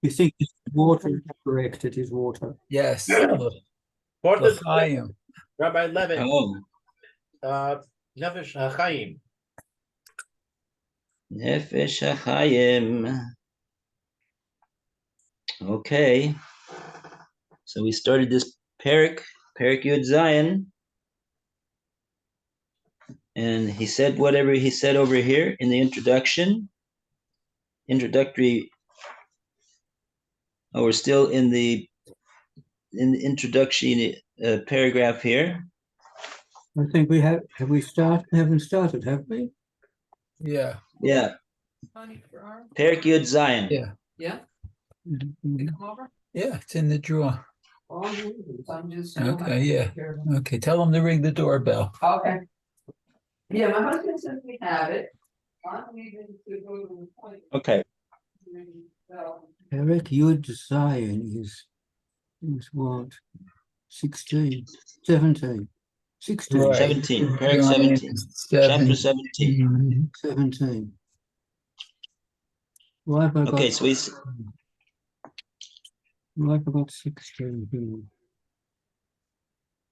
You think it's water? Correct, it is water. Yes. Fourth is L'chaim. Rabbi Levitt. Oh, Nefesh Hahaim. Nefesh Hahaim. Okay. So we started this Perik Yud Zion. And he said whatever he said over here in the introductory. Oh, we're still in the introduction paragraph here. I think we have we started? Haven't started, have we? Yeah. Yeah. Perik Yud Zion. Yeah. Yeah, Mhm. come over. Yeah. It's in the drawer. Oh, I'm just. Okay. Yeah. Okay. Tell him to ring the doorbell. Okay. Yeah, my husband says we have it. I'm leaving to go to the point. Okay. So, Eric Yud Zion is what? 16, 17, 16, Right. 17. Perik 17. Chapter 17. 17. Why have I got, Okay, so why have I got 16 here?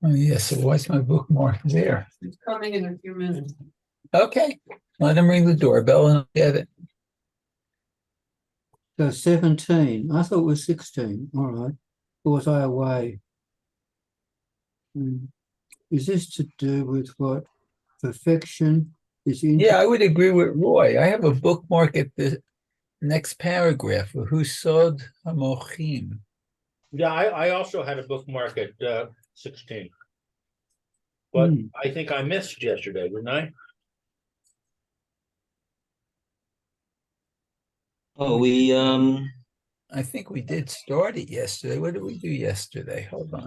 Oh, yeah. So why's my bookmark there? it's coming in a few minutes. Okay. Let him ring the doorbell and I'll get it. So 17. I thought it was 16. All right. Or was I away? Is this to do with what? Perfection is in. Yeah, I would agree with Roy. I have a bookmark at the next paragraph. Husod Hamochim. Yeah, I also had a bookmark at 16. But I think I missed yesterday, didn't I? Oh, I think we did start it yesterday. What did we do yesterday? Hold on.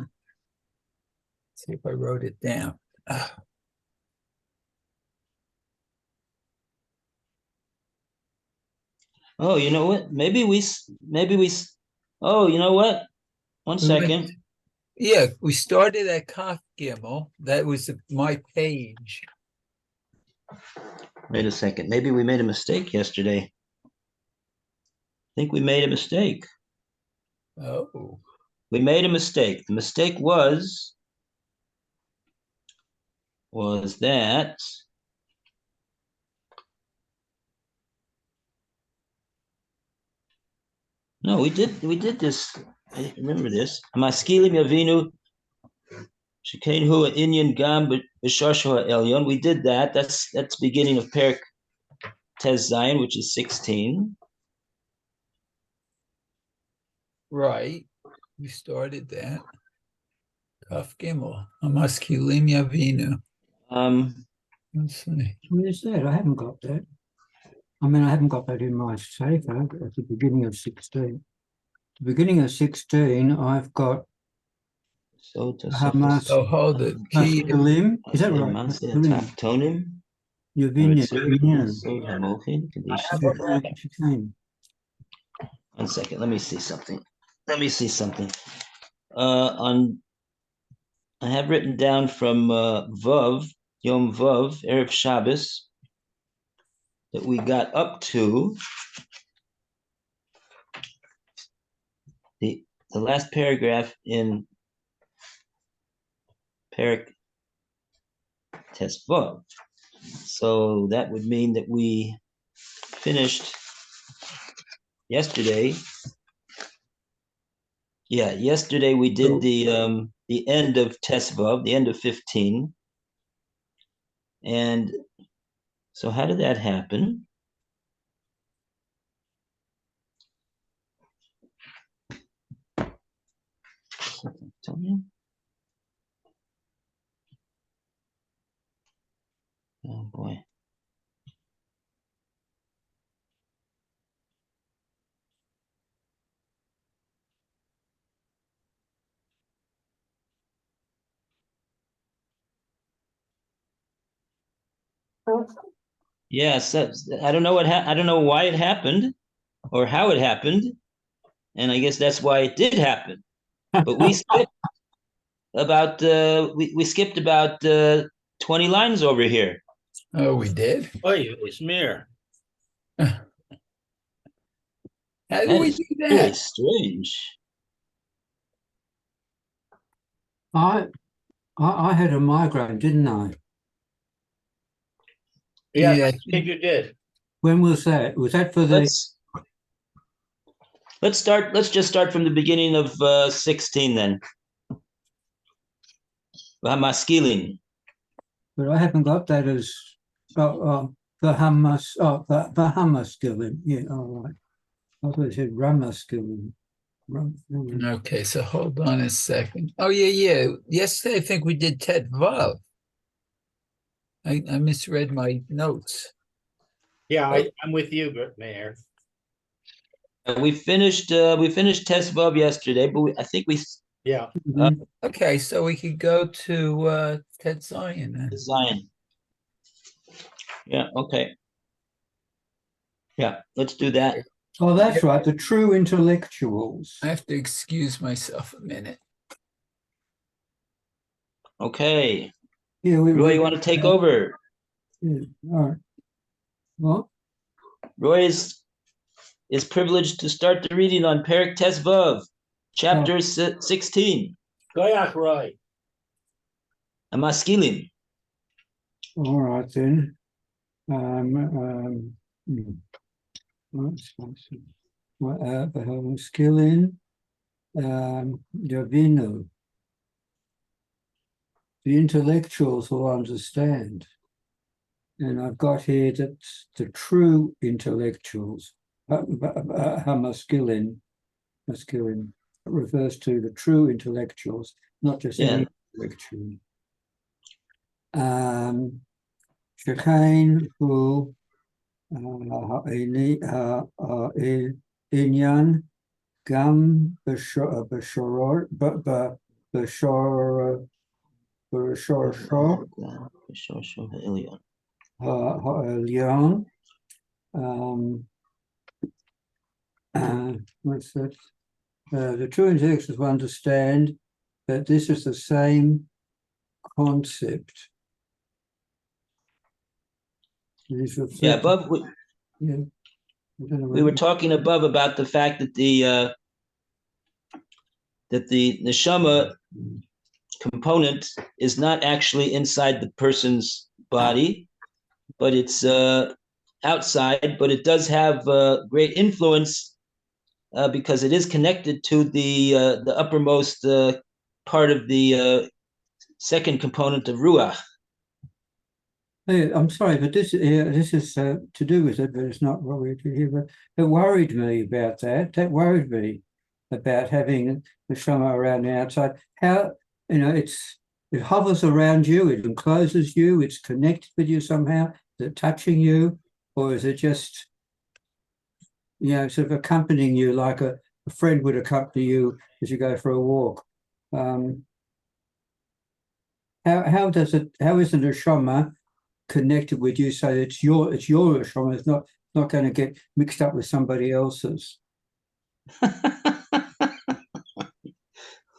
Let's see if I wrote it down. oh, you know what? Oh, you know what? One We went- second. Yeah, we started at Kaf Gimel. That was my page. Wait a second. Maybe we made a mistake yesterday. I think we made a mistake. Oh, We made a mistake. The mistake was that no, we did this. I remember this. Maskilim Yavinu Shekenu Inyan Gam B'Shoshu Elyon. We did that. That's beginning of Perik Tez Zion, which is 16. right. We started that. Kaf Gimel. Amaskilim Yavinu. Let's see. Where is that? I haven't got that. I mean, I haven't got that in my safe at the beginning of 16. The beginning of 16, I've got So to Hamas. So hold it. Key. Masculine. Is that right? Masculine. Masculine. Taktonim. Yavinia. So Hamochin condition. 16. One second. Let me see something. On I have written down from Vav, Yom Vav, Erev Shabbos, that we got up to the last paragraph in Perik Tes Vav. So that would mean that we finished yesterday. Yeah, yesterday we did the end of Tes Vav, the end of 15. And so how did that happen? Tell me. Oh boy. Yes, I don't know I don't know why it happened or how it happened, and I guess that's why it did happen. But we skipped about we skipped about 20 lines over here. Oh, we did? Oh, it's mere. How do That we is do really that? strange. I had a migraine, didn't I? Yeah, Yeah, I think you did. When was that? Was that for the? Let's just start from the beginning of 16 then. Maskilin. But I haven't got that as the Hamas. Oh, the Hamaskilin. Yeah, all right. I thought it said Ramaskilin. Okay, so hold on a second. Oh, yeah. Yesterday, I think we did Tet Vav. I misread my notes. Yeah, Oh. I'm with you, Mayor. We finished Test Vav yesterday, but I think we Yeah, Okay, so we could go to Tet Zion then. Zion. Yeah, okay. Yeah, let's do that. Oh, that's right. The true intellectuals. I have to excuse myself a minute. Okay. Yeah, Roy, you want to take over? Yeah, all right. What? Roy is privileged to start the reading on Perek Tes Vav, chapter 16. Goyach Roy. Amaskilin. All right then. Skilling, Yavinu. The intellectuals will understand. And I've got here that the true intellectuals, Hamaskilin, refers to the true intellectuals, not just any intellectual. Shechain hu inyan gam b'shoror ha'elyon. What's that? The true intellectuals will understand that this is the same concept. Yeah, above we were talking above about the fact that the neshama component is not actually inside the person's body, but it's outside, but it does have great influence because it is connected to the uppermost part of the second component of ruach. Hey, I'm sorry, but this is to do with it, but it's not what we do here. But it worried me about that. That worried me about having the shama around the outside. How it hovers around you, it encloses you, it's connected with you somehow. Is it touching you, or is it just sort of accompanying you like a friend would accompany you as you go for a walk? How isn't a shama connected with you, so it's your Shama, it's not going to get mixed up with somebody else's?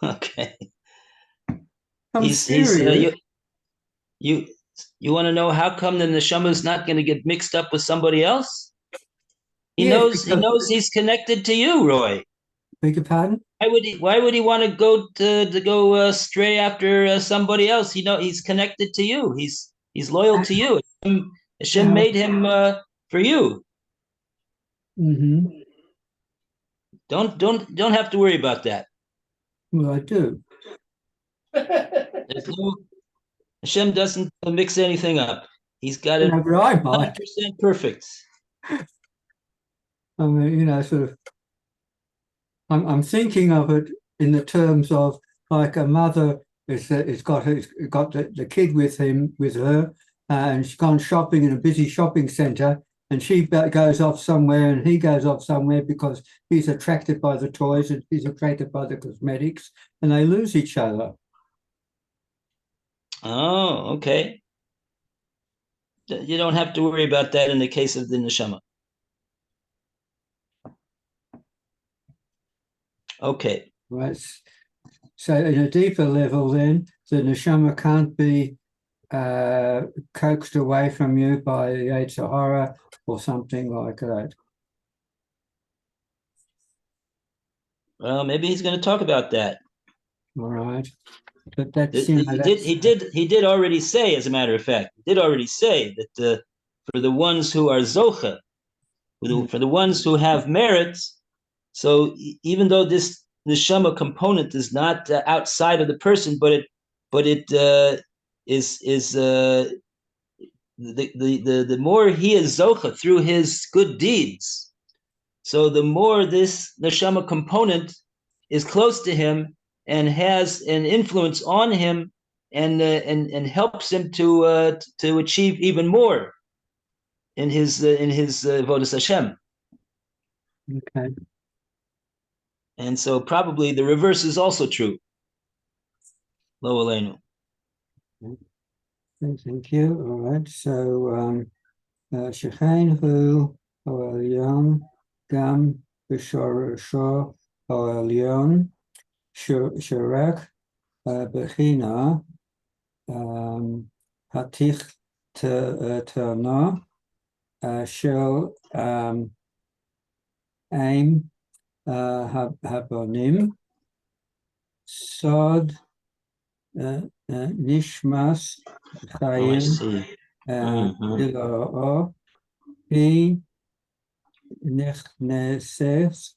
Okay. I'm serious. You want to know how come the neshama is not going to get mixed up with somebody else? He knows he's connected to you, Roy. Beg your pardon? Why would he want to go stray after somebody else? He's connected to you. He's loyal to you. Hashem made him for you. Mm-hmm. Don't have to worry about that. Well, I do. Hashem doesn't mix anything up. He's got it 100% perfect. I mean, sort of. I'm thinking of it in the terms of like a mother is got the kid with her, and she's gone shopping in a busy shopping centre, and she goes off somewhere and he goes off somewhere because he's attracted by the toys and he's attracted by the cosmetics, and they lose each other. Oh, okay. You don't have to worry about that in the case of the neshama. Okay. Right. So in a deeper level, then the neshama can't be coaxed away from you by the Yetzer Hara or something like that. Well, maybe he's going to talk about that. All right. But that's, He did already say, as a matter of fact, he did already say that for the ones who are zocha, for the ones who have merits, so even though this neshama component is not outside of the person, but it is the more he is zocha through his good deeds, so the more this neshama component is close to him and has an influence on him and helps him to achieve even more in his avodas Hashem. okay. And so probably the reverse is also true. Lo aleinu. Thank you. All right. So Shechein hu ha'elyon gam b'shorasho ha'elyon shirek b'china hatich terna shel aim habonim sod nishmas Oh, I chayim see. Dila'o he nechneses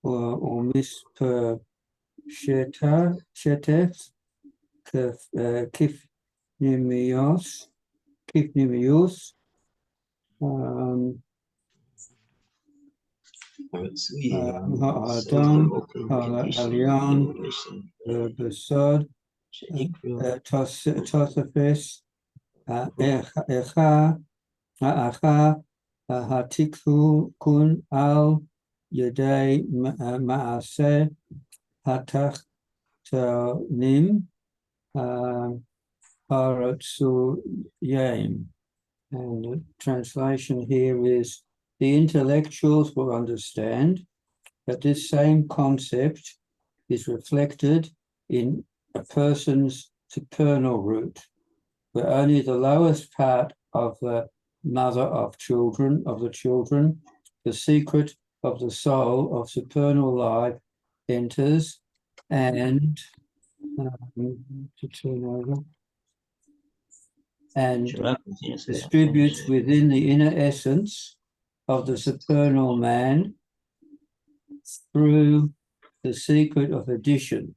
or misper shetef kif nimios ha'adam ha'alyon besod tosafes echa ha'acha hatikhu kun al yedei ma'aseh hatachtonim haratzuyim. And the translation here is, the intellectuals will understand that this same concept is reflected in a person's supernal root, where only the lowest part of the mother of the children, the secret of the soul of supernal life enters and to turn over and distributes within the inner essence of the supernal man through the secret of addition.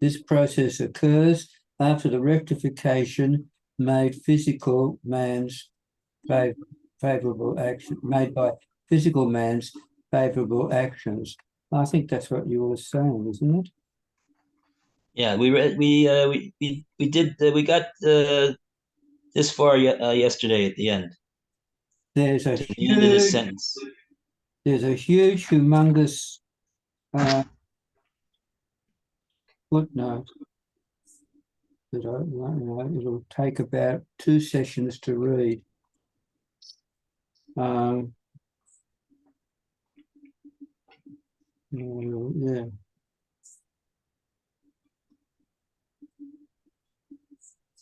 This process occurs after the rectification made physical man's favorable action, made by physical man's favorable actions. I think that's what you were saying, isn't it? Yeah, we got this far yesterday at the end. There's a the end of this sentence. There's a huge, humongous footnote that it'll take about 2 sessions to read. Yeah.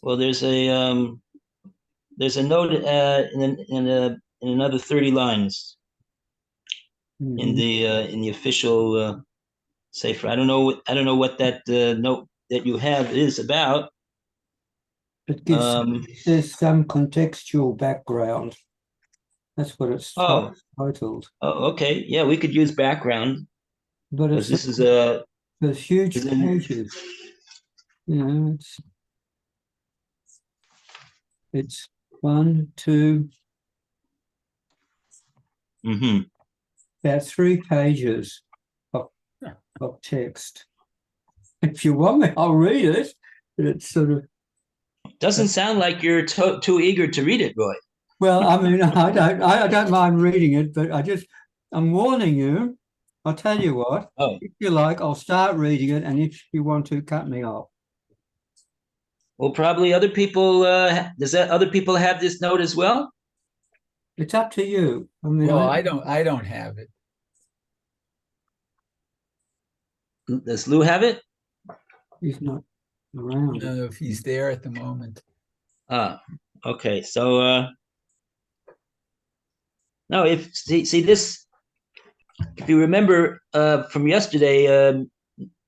Well, there's a note in another 30 lines in the official sefer. I don't know what that note that you have is about. It gives there's some contextual background. That's what it's titled. Oh, okay. Yeah, we could use background. But it's this is there's huge pages. You know, it's 1, 2, about 3 pages of text. If you want me, I'll read it. But it's sort of doesn't sound like you're too eager to read it, Roy. Well, I mean, I don't mind reading it, but I'm warning you. I'll tell you what. If you like, I'll start reading it, and if you want to, cut me off. Well, probably other people. Other people have this note as well? It's up to you. I mean, well, I don't have it. Does Lou have it? He's not around. No, if he's there at the moment. Okay. So no, see this. if you remember from yesterday,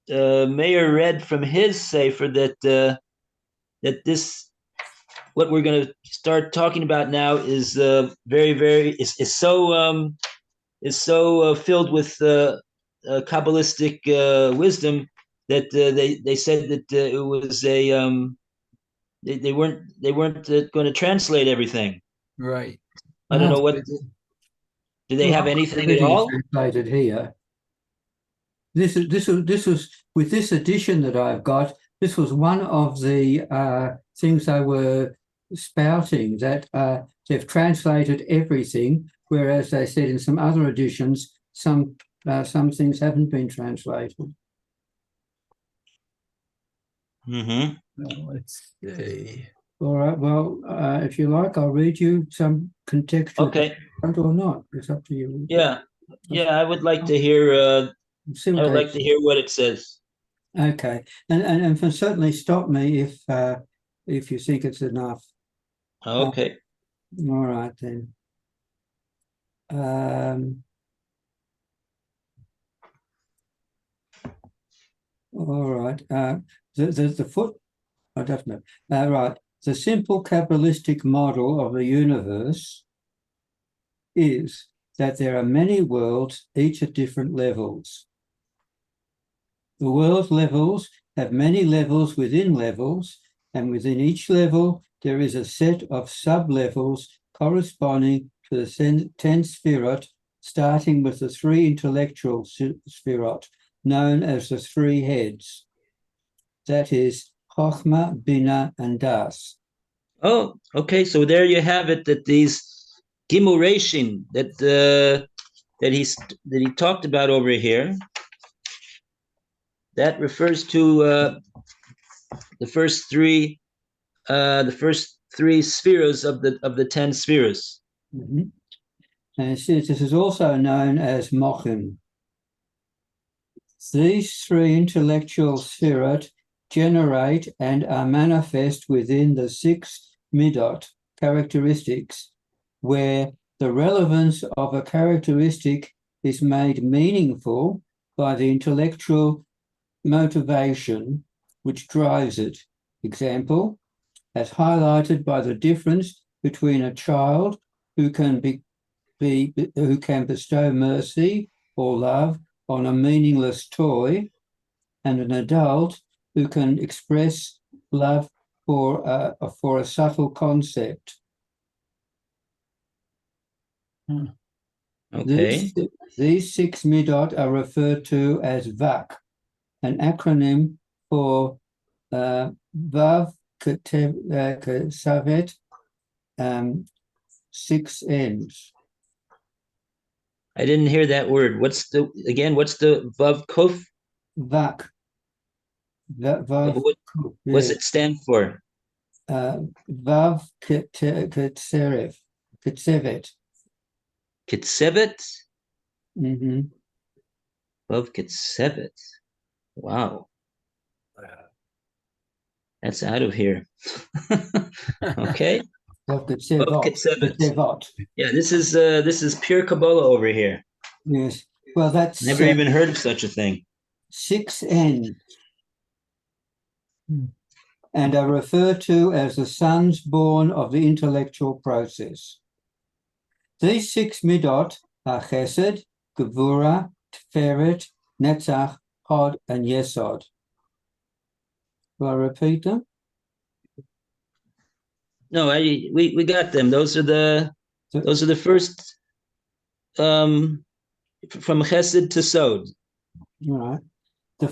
Mayor read from his sefer that this what we're going to start talking about now is is so filled with Kabbalistic wisdom that they said that it was they weren't going to translate everything. Right. I don't know what. Do they have Well, anything at everything all? translated here. This was with this edition that I've got. This was one of the things they were spouting, that they've translated everything, whereas they said in some other editions some things haven't been translated. Mm-hmm. Let's see. All right. Well, if you like, I'll read you some contextual Okay. or not. It's up to you. Yeah. I would like to hear. See I what would they like to hear what it says. Okay, and certainly stop me if you think it's enough. Okay. All right then. All right. The foot. I don't know. Right. The simple Kabbalistic model of the universe is that there are many worlds, each at different levels. The world levels have many levels within levels, and within each level there is a set of sub-levels corresponding to the 10 Sphirot, starting with the 3 intellectual Sphirot, known as the 3 heads. That is Chochmah, Bina, and Das. Oh, okay. So there you have it. That these Gimurashim that he talked about over here, that refers to the first three spheres of the 10 spheres. Mm-hmm. And it says this is also known as Mochim. These 3 intellectual Sphirot generate and are manifest within the 6 midot characteristics, where the relevance of a characteristic is made meaningful by the intellectual motivation which drives it. Example, as highlighted by the difference between a child who can bestow mercy or love on a meaningless toy, and an adult who can express love for a subtle concept. Okay. These 6 midot are referred to as VAK, an acronym for Vav Kesavet, 6 ends. I didn't hear that word. What's the Vav Kuf? VAK. Vav. What's it stand for? Vav Ketsevet. Kitsevet? Mm-hmm. Vav Kitsevet. Wow. That's out of here. Okay. Vav Ketsevet. Yeah, this is pure Kabbalah over here. Yes. Well, that's Never even heard of such a thing. 6 ends. And are referred to as the sons born of the intellectual process. These 6 midot are Chesed, Gevura, Tiferet, Netzach, Hod, and Yesod. Will I repeat them? No, we got them. Those are the first from Chesed to Sod. All right. The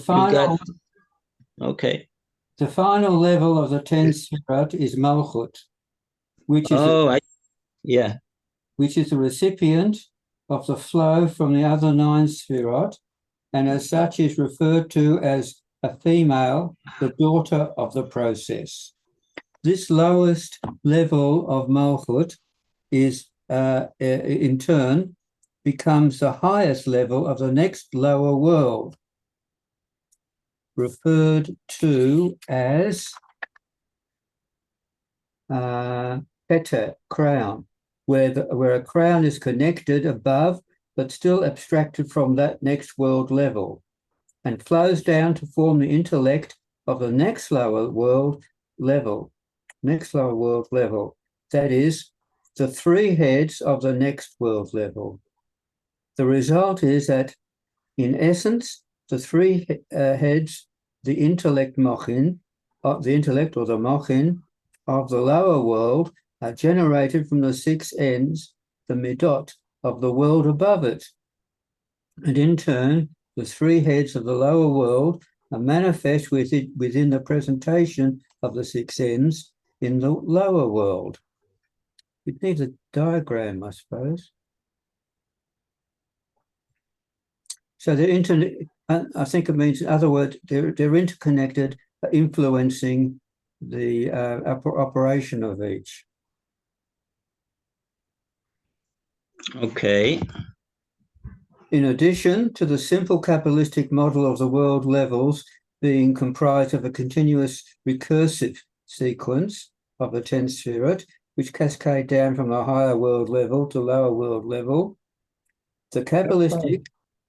final level of the 10 Sphirot is Malchut, which is which is the recipient of the flow from the other 9 Sphirot, and as such is referred to as a female, the daughter of the process. This lowest level of Malchut is, in turn, becomes the highest level of the next lower world, referred to as Keter, crown, where a crown is connected above but still abstracted from that next world level, and flows down to form the intellect of the next lower world level. That is, the three heads of the next world level. The result is that, in essence, the three heads, the intellect mochin, the intellect or the mochin of the lower world, are generated from the six ends, the midot, of the world above it. And in turn, the three heads of the lower world are manifest within the presentation of the six ends in the lower world. It needs a diagram, I suppose. So I think it means, in other words, they're interconnected, influencing the operation of each. Okay. In addition to the simple Kabbalistic model of the world levels being comprised of a continuous recursive sequence of the 10 Sefirot, which cascade down from a higher world level to lower world level, the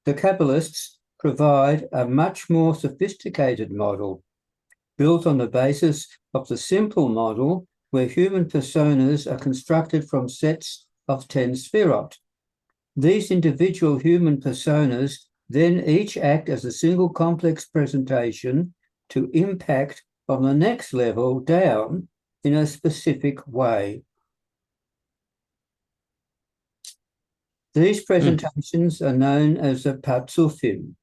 Kabbalists provide a much more sophisticated model, built on the basis of the simple model where human personas are constructed from sets of 10 Sefirot. These individual human personas then each act as a single complex presentation to impact on the next level down in a specific way. These presentations are known as the Patzufim.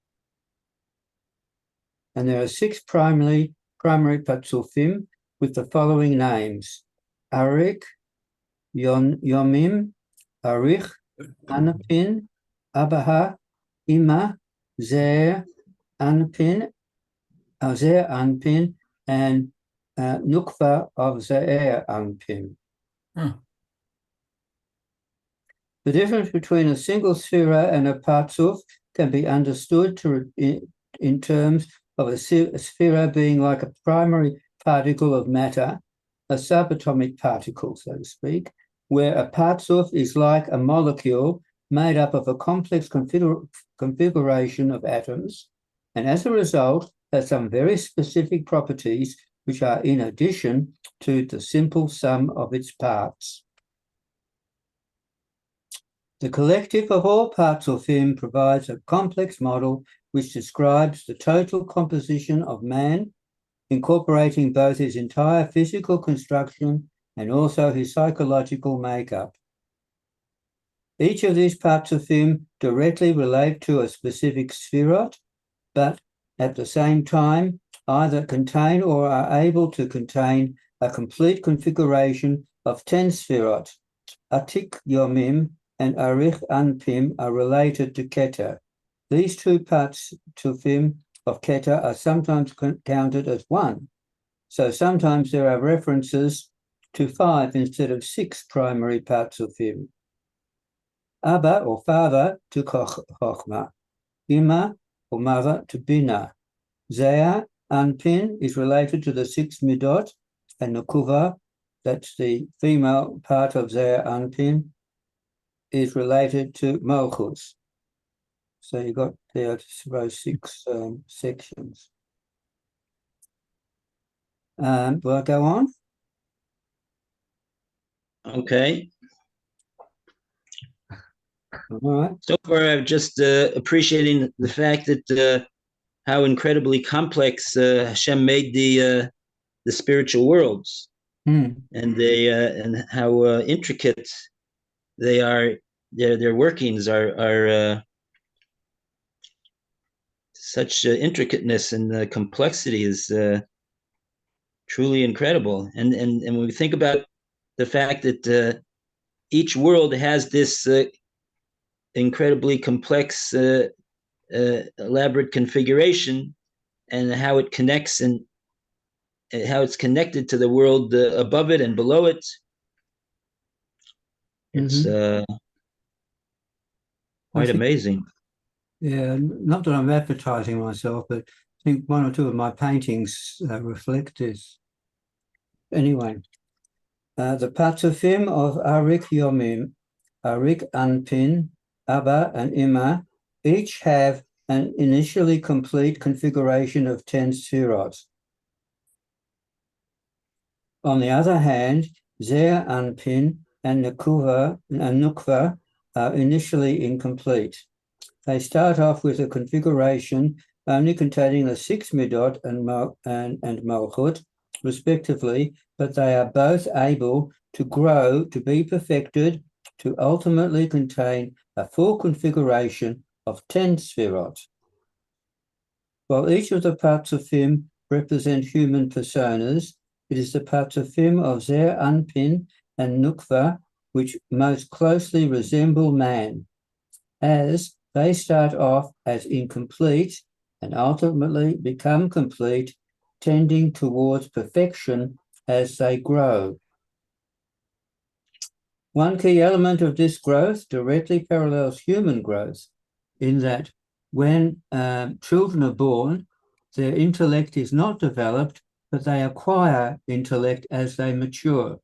And there are six primary Patzufim with the following names: Arik, Yomim, Arich, Anpin, Abaha, Ima, Zer, Anpin, and Nukva of Zer Anpin. The difference between a single sphera and a parzuf can be understood in terms of a sphera being like a primary particle of matter, a subatomic particle, so to speak, where a parzuf is like a molecule made up of a complex configuration of atoms, and as a result has some very specific properties which are in addition to the simple sum of its parts. The collective of all Parzufim provides a complex model which describes the total composition of man, incorporating both his entire physical construction and also his psychological makeup. Each of these Parzufim directly relate to a specific Sefirot, but at the same time either contain or are able to contain a complete configuration of 10 Sefirot. Atik Yomim and Arich Anpin are related to Keter. These two Parzufim of Keter are sometimes counted as one. So sometimes there are references to 5 instead of 6 primary Parzufim. Abba, or father, to Chochma. Ima, or mother, to Bina. Zea, Anpin, is related to the 6 Midot, and Nukuva, that's the female part of Zea Anpin, is related to Malchus. So you got there those 6 sections. Will I go on? Okay. All right. So far, I'm just appreciating the fact that how incredibly complex Hashem made the spiritual worlds, and and how intricate they are. Their workings are such intricateness, and complexity is truly incredible. And when we think about the fact that each world has this incredibly complex, elaborate configuration, and how it connects and how it's connected to the world above it and below it. It's quite amazing. Yeah, not that I'm advertising myself, but I think one or two of my paintings reflect this. Anyway, the Parzufim of Arik Yomim, Arik Anpin, Abba, and Ima each have an initially complete configuration of 10 spheroids. On the other hand, Zer, Anpin, and Nukva are initially incomplete. They start off with a configuration only containing the 6 Midot and Malchut, respectively, but they are both able to grow, to be perfected, to ultimately contain a full configuration of 10 Sphirot. While each of the Patzufim represent human personas, it is the Patzufim of Zer, Anpin, and Nukva which most closely resemble man, as they start off as incomplete and ultimately become complete, tending towards perfection as they grow. One key element of this growth directly parallels human growth, in that when children are born, their intellect is not developed, but they acquire intellect as they mature.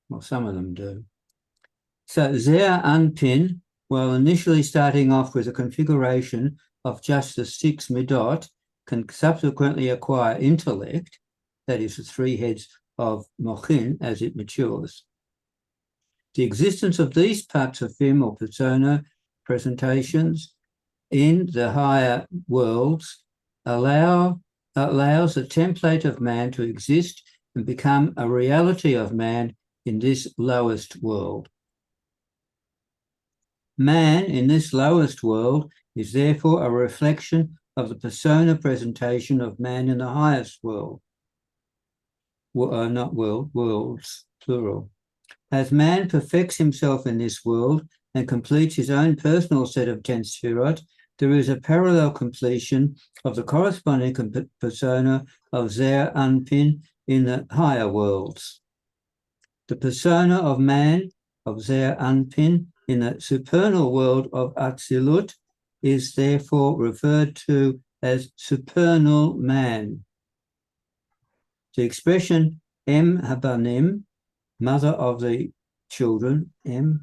Well, some of them do. So Zer Anpin, while initially starting off with a configuration of just the 6 Midot, can subsequently acquire intellect, that is the 3 heads of Mochin, as it matures. The existence of these Patzufim or persona presentations in the higher worlds allows a template of man to exist and become a reality of man in this lowest world. Man in this lowest world is therefore a reflection of the persona presentation of man in the highest world. Not world, worlds, plural. As man perfects himself in this world and completes his own personal set of 10 Sphirot, there is a parallel completion of the corresponding persona of Zer Anpin in the higher worlds. The persona of man, of Zer Anpin, in the supernal world of Atzilut is therefore referred to as supernal man. The expression Em Habanim, mother of the children, the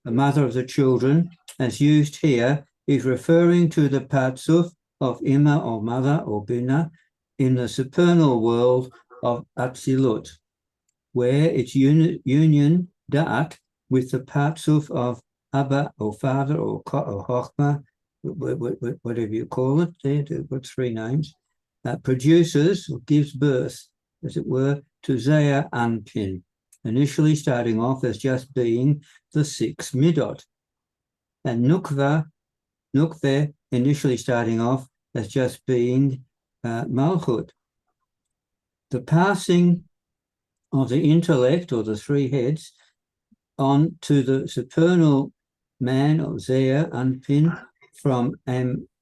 mother of the children, as used here, is referring to the Patzuf of Ima or mother or Bina in the supernal world of Atzilut, where its union da'at with the Patzuf of Abba or father or Chochma, whatever you call it, there, got 3 names, produces or gives birth, as it were, to Zer Anpin, initially starting off as just being the 6 Midot, and Nukve, initially starting off as just being Malchut. The passing of the intellect, or the 3 heads, on to the supernal man, or Zer Anpin, from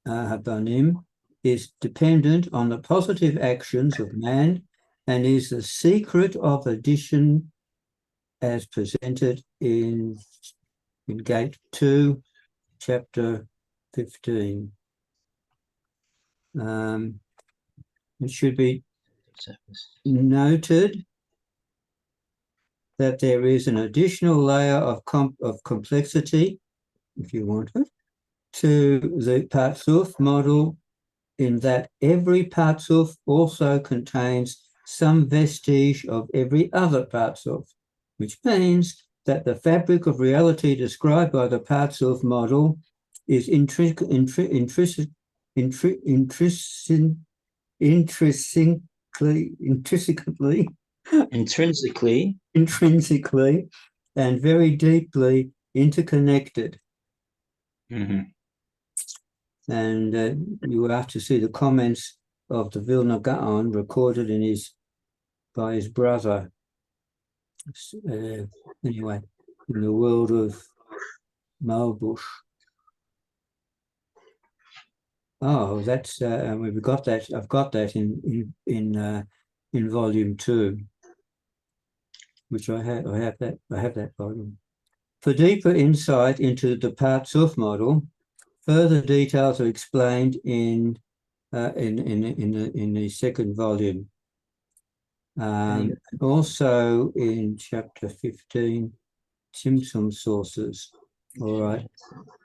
Habanim, is dependent on the positive actions of man and is the secret of addition as presented in Gate 2, chapter 15. It should be noted that there is an additional layer of complexity, if you want it, to the Patzuf model, in that every Patzuf also contains some vestige of every other Patzuf, which means that the fabric of reality described by the Patzuf model is intrinsically and very deeply interconnected. Mm-hmm. And you will have to see the comments of the Vilna Gaon recorded by his brother. Anyway, in the world of Malbush. Oh, that's we've got that. I've got that in volume 2, which I have that volume. For deeper insight into the Patzuf model, further details are explained in the 2nd volume. Also in chapter 15, Tzimtzum sources. All right,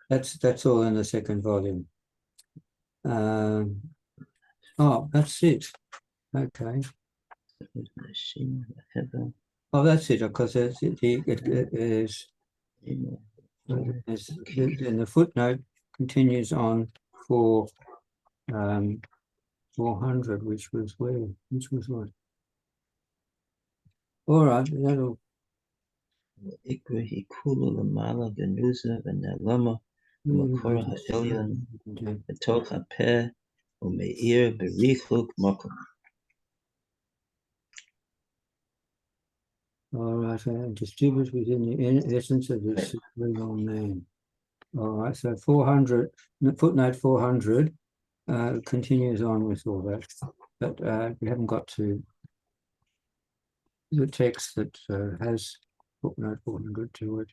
that's all in the second volume. Oh, that's it. Okay. Oh, that's it, because it is, and the footnote continues on for 400, which was where, which was what? All right, that'll. Ikra hikulu lamala genuza v'nelama u'makora ha'elyon v'toch ha'peh u'me'ir berichuk mokum. All right, distribute within the essence of the supreme name. All right, so 400, footnote 400 continues on with all that, but we haven't got to the text that has footnote 400 to it.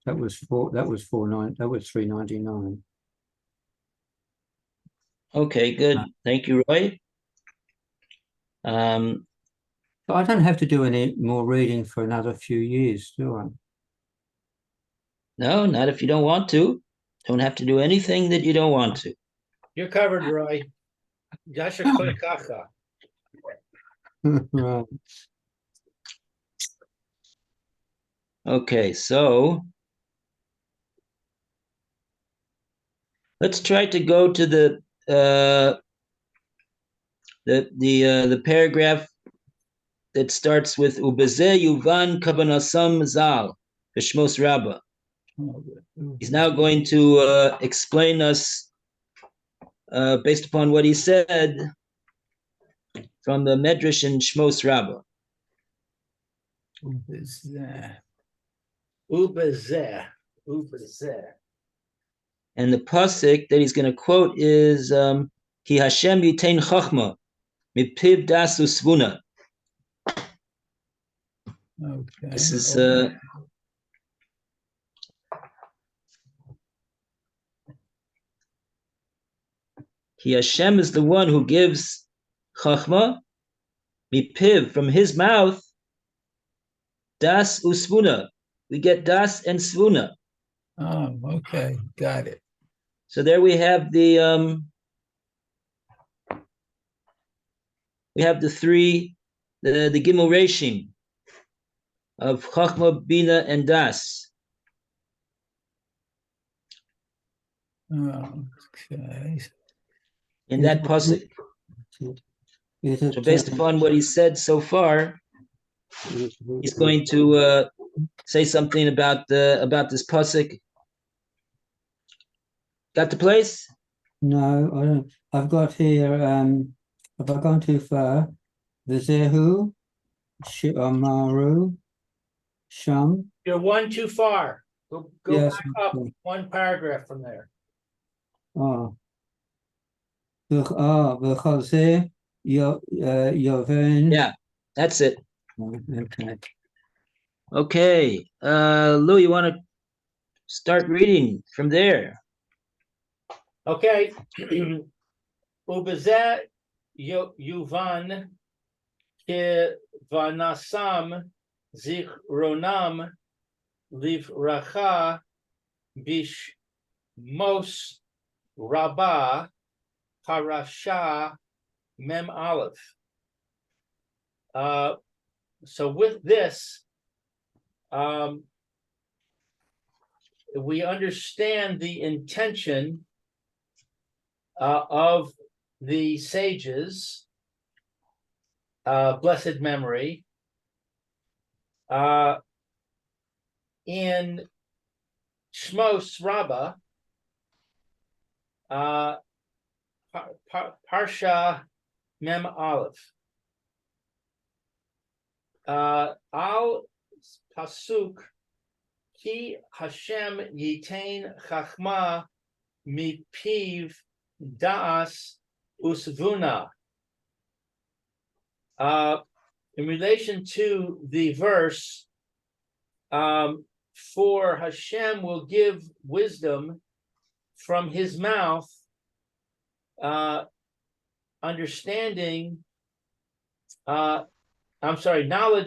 That was 399. Okay, good. Thank you, Roy. So I don't have to do any more reading for another few years, do I? No, not if you don't want to. Don't have to do anything that you don't want to. You're covered, Roy. Yasha Koikacha. Right. Okay, so let's try to go to the paragraph that starts with Ubeze Yuvan Kabanasam Zal Bishmos Rabbah. He's now going to explain us based upon what he said from the Medrash in Shmos Rabbah. Ubezeh. And the pasuk that he's going to quote is Ki Hashem Yitain Chachma Mipiv Das Usvuna. Okay. This is Ki Hashem is the one who gives Chachma Mipiv, from his mouth, Das Usvuna. We get Das and Svuna. Oh, okay, got it. So there we have the three, the Gimel Reshim of Chachma, Bina, and Das. Okay. In that pasuk. So based upon what he said so far, he's going to say something about this pasuk. Got the place? No, I don't. I've got here, have I gone too far? Vizehu, Amaru, Sham. You're one too far. Go Yes, back up okay. one paragraph from there. Oh. V'chazeh Yoven. Yeah, that's it. Okay. Okay, Lou, you want to start reading from there? Okay. Ubezeh Yuvan Ke Vanasam Zichronam Livracha Bishmos Rabbah Parasha Mem Aleph. So with this, we understand the intention of the sages, blessed memory, in Shmos Rabbah, Parsha Mem Aleph. Al Pasuk Ki Hashem Yitain Chachma Mipiv Das Usvuna. In relation to the verse, for Hashem will give wisdom from his mouth, knowledge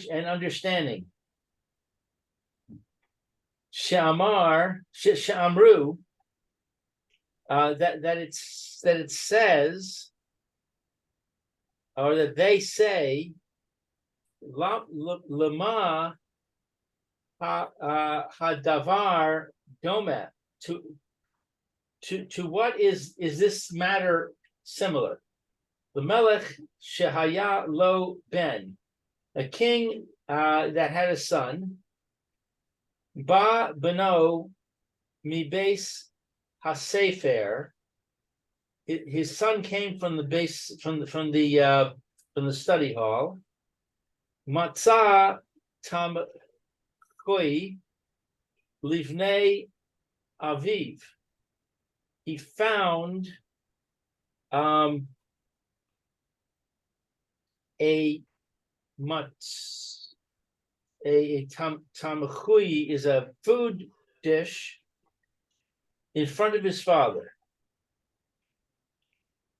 and understanding. Shamru, that it says, or that they say, lama hadavar doma, to what is this matter similar? The melech shehaya lo ben, a king that had a son, ba beno mi base hasefer. His son came from the base from the study hall. Matzah tam koi livnei aviv. He found a tamachui is a food dish in front of his father.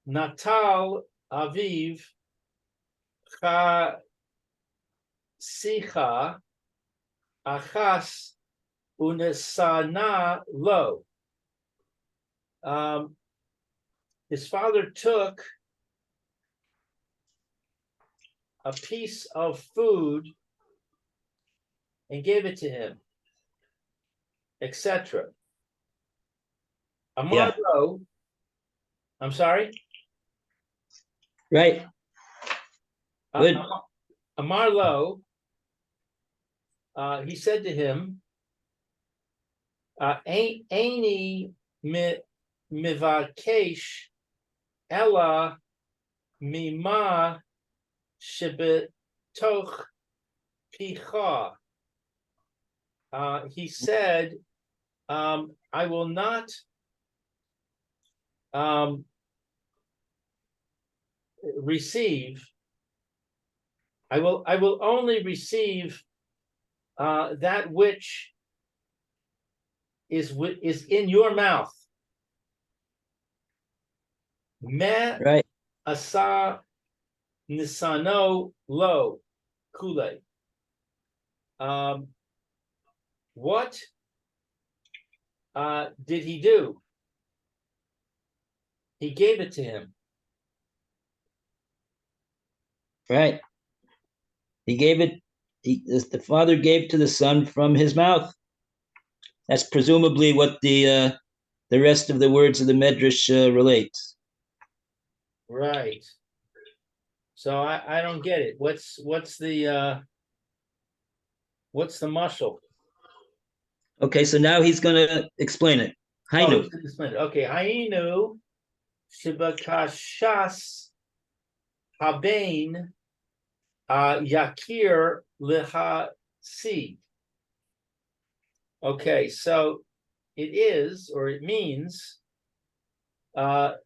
Natal aviv cha sicha achas unesana lo. His father took a piece of food and gave it to him, etc. Amar lo, I'm sorry? Right. Good. Amar lo, he said to him, Aini mivakesh ella mima shebetoch picha. He said, I will not receive. I will only receive that which is in your mouth. Me Right. asa nisano lo kule. What did he do? He gave it to him. Right. He gave it. The father gave to the son from his mouth. That's presumably what the rest of the words of the Medrash relates. Right. So I don't get it. What's the mashal? Okay, so now he's going to explain it. Hainu. Okay, Hainu shibakashas habein yakir lihasi. Okay, so it is, or it means that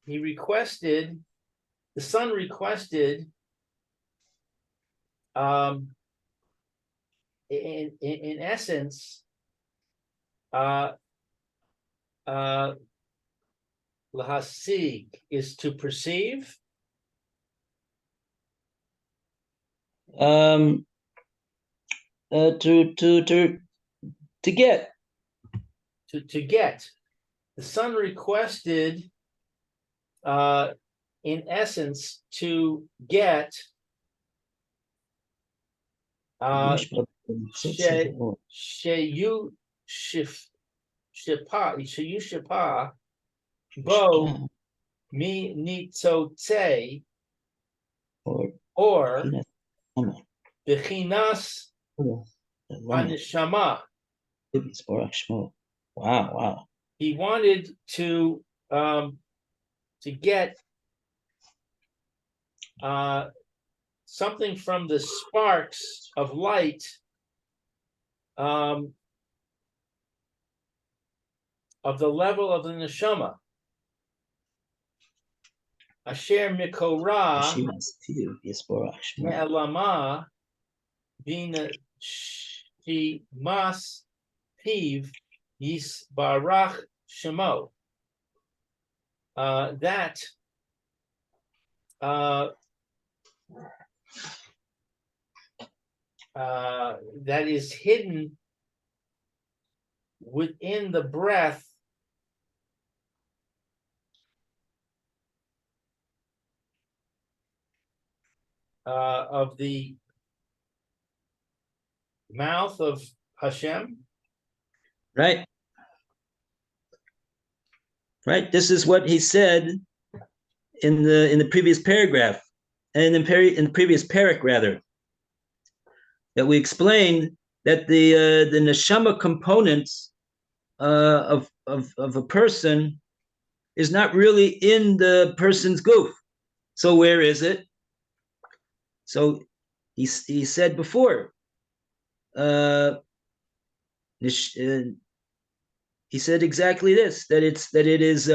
he requested, the son requested, in essence, lahasig is to perceive. To get. To get. The son requested, in essence, to get sheyu shipa bo mi nitzote or bechinas anishama. Wow. He wanted to get something from the sparks of light of the level of the neshama. Asher mikora me'elama bina shimas piv yisbarach shemo. That that is hidden within the breath of the mouth of Hashem. Right. Right. This is what he said in the previous paragraph, and in the previous parak rather, that we explained that the neshama components of a person is not really in the person's goof. So where is it? So he said before, he said exactly this, that it is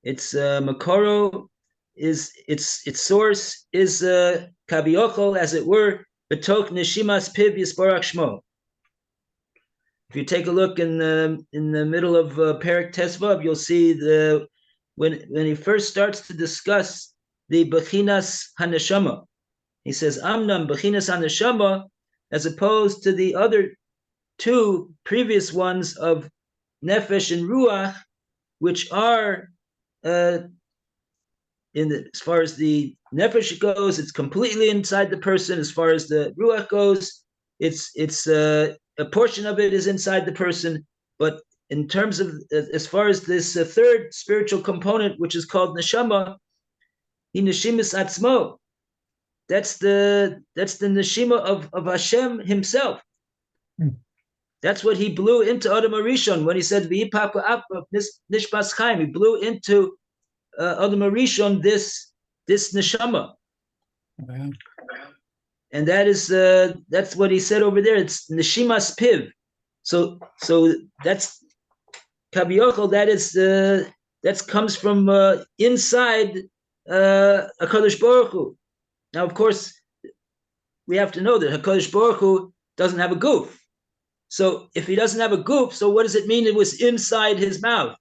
its makoro is its source is kabiochol, as it were, betok neshimas piv yisbarach shmo. If you take a look in the middle of Perek Tesvav, you'll see when he first starts to discuss the bechinas haneshama, he says amnam bechinas haneshama, as opposed to the other two previous ones of nefesh and ruach, which are as far as the nefesh goes, it's completely inside the person. As far as the ruach goes, it's a portion of it is inside the person. But in terms of as far as this third spiritual component, which is called neshama, he neshimis atzmo. That's the neshima of Hashem himself. That's what he blew into Adam Arishon when he said v'yipapa ap nishbas chaim. He blew into Adam Arishon this neshama, and that is that's what he said over there. It's neshimas piv. So that's kabiyachol. That comes from inside HaKadosh Baruch Hu. Now, of course, we have to know that HaKadosh Baruch Hu doesn't have a goof. So if he doesn't have a goof, so what does it mean it was inside his mouth?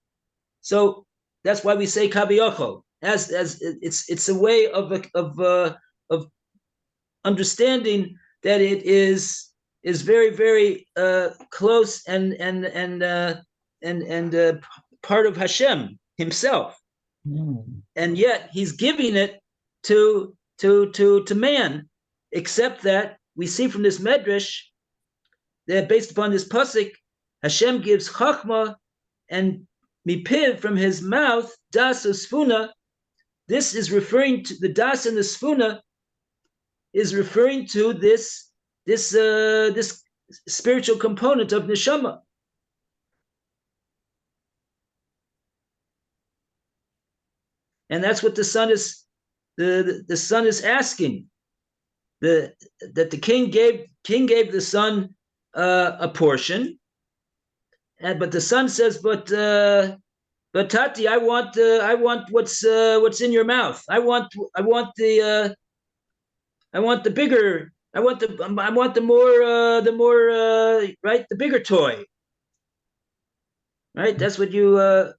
So that's why we say kabiyachol. As it's a way of understanding that it is very, very close and part of Hashem himself, and yet he's giving it to man. Except that we see from this medrash that based upon this pasuk, Hashem gives chachma and mipiv from his mouth das usfuna. This is referring to the das and the sfuna is referring to this spiritual component of neshama. And that's what the son is asking. That the king gave the son a portion, but the son says, but Tati, I want what's in your mouth. I want the bigger. I want the more right, the bigger toy. Right, that's what you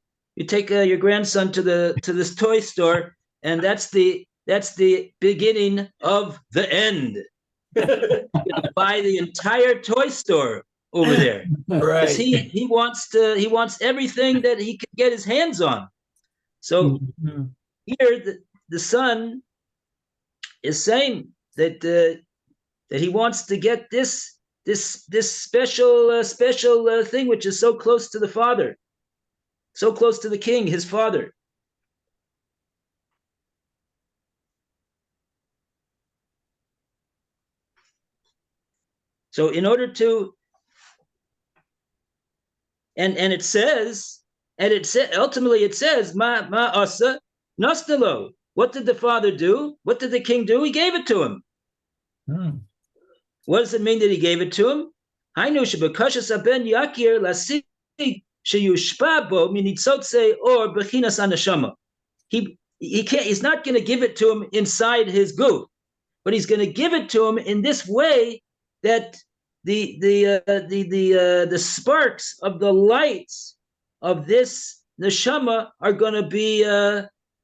take your grandson to this toy store, and that's the beginning of the end. You're gonna buy the entire toy store over there, Right. he wants everything that he can get his hands on. So here the son is saying that he wants to get this special thing, which is so close to the father, so close to the king, his father. So in order to, and it says, ultimately it says, ma asa nostalo. What did the father do? What did the king do? He gave it to him. What does it mean that he gave it to him? Hainu shebekashas aben yakir lasig sheyushpa bo minitzotze or bechinas anashama. He can't. He's not going to give it to him inside his goof, but he's going to give it to him in this way that the sparks of the lights of this neshama are going to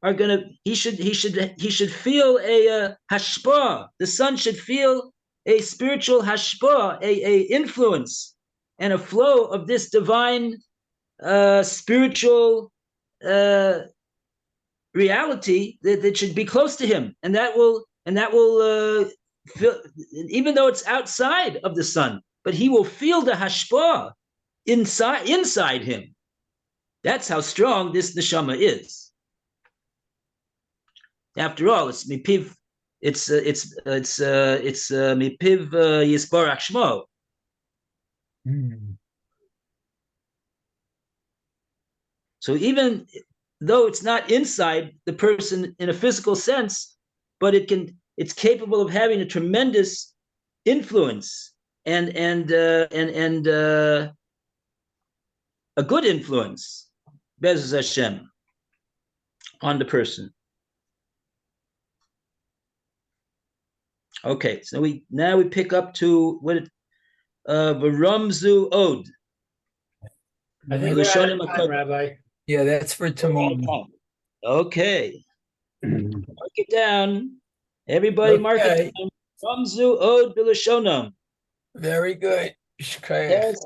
are gonna. He should feel a hashpah. The son should feel a spiritual hashpah, a influence and a flow of this divine spiritual reality that should be close to him, and that will feel, even though it's outside of the son, but he will feel the hashpah inside him. That's how strong this neshama is. After all, it's mipiv. It's mipiv yisbarach shmo. So even though it's not inside the person in a physical sense, but it's capable of having a tremendous influence and a good influence, Bez Hashem, on the person. Okay, so we pick up to what Varamzu Od. I think we're out of time, Rabbi. Yeah, that's for tomorrow. Okay. Mark it down. Everybody mark it down. Varamzu Od Bilashonam. Very good. Yes.